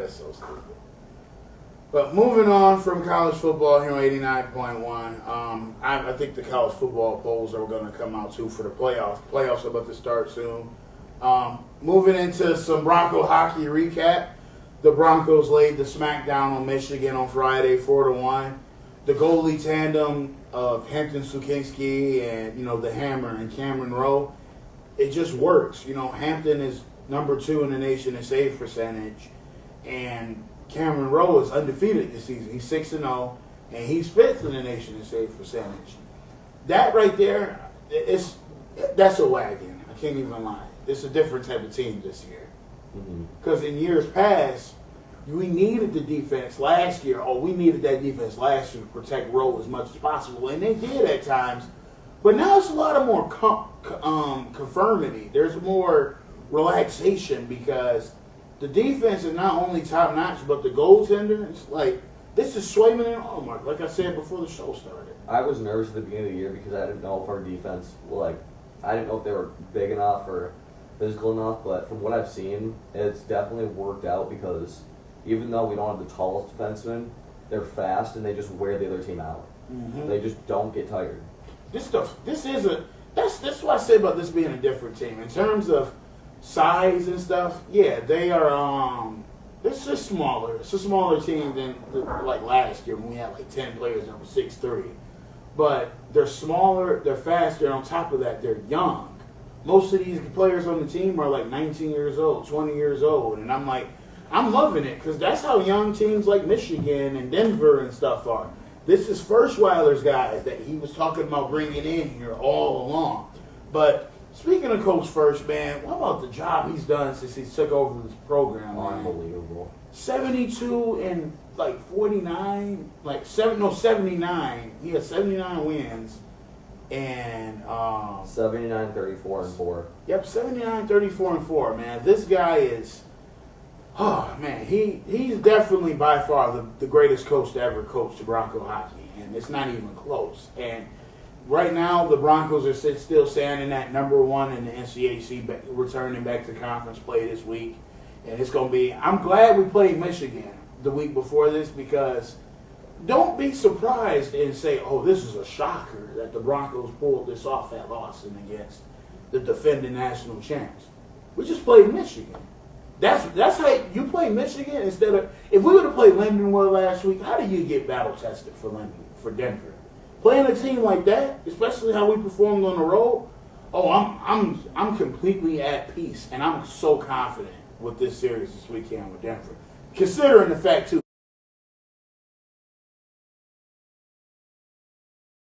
That's so stupid. But moving on from college football here on 89.1, I think the college football polls are going to come out too for the playoffs. Playoffs are about to start soon. Moving into some Bronco hockey recap. The Broncos laid the smackdown on Michigan on Friday, 4-1. The goalie tandem of Hampton Slukynsky and, the Hammer and Cam Rowe, it just works. Hampton is number 2 in the nation in save percentage, and Cam Rowe is undefeated this season. He's 6-0, and he's 5th in the nation in save percentage. That right there, that's a wagon. I can't even lie. It's a different type of team this year. Because in years past, we needed the defense last year. We needed that defense last year to protect Rowe as much as possible, and they did at times. But now it's a lot of more conformity. There's more relaxation because the defense is not only top notch, but the goaltenders, this is Swayman and Allmark, like I said before the show started. I was nervous at the beginning of the year because I didn't know if our defense, I didn't know if they were big enough or physical enough, but from what I've seen, it's definitely worked out because even though we don't have the tallest defensemen, they're fast and they just wear the other team out. They just don't get tired. That's what I say about this being a different team. In terms of size and stuff, yeah, they are, it's just smaller. It's a smaller team than last year when we had 10 players that were 6'3". But they're smaller, they're faster, and on top of that, they're young. Most of these players on the team are 19 years old, 20 years old, and I'm loving it because that's how young teams like Michigan and Denver and stuff are. This is Firschweiler's guys that he was talking about bringing in here all along. But speaking of Coach First, man, what about the job he's done since he took over this program? Unbelievable. 72 and 49, 79. He has 79 wins. And 79, 34, and 4. Yep, 79, 34, and 4, man. This guy is, he's definitely by far the greatest coach to ever coach the Bronco hockey, and it's not even close. And right now, the Broncos are still standing at number 1 in the NCAC, returning back to conference play this week. And it's going to be, I'm glad we played Michigan the week before this because don't be surprised and say, this is a shocker that the Broncos pulled this off at Lawson against the defending national champs. We just played Michigan. That's how you play Michigan instead of, if we would have played Lindenwood last week, how do you get battle tested for Denver? Playing a team like that, especially how we performed on the road, I'm completely at peace, and I'm so confident with this series this weekend with Denver. Considering the fact, too,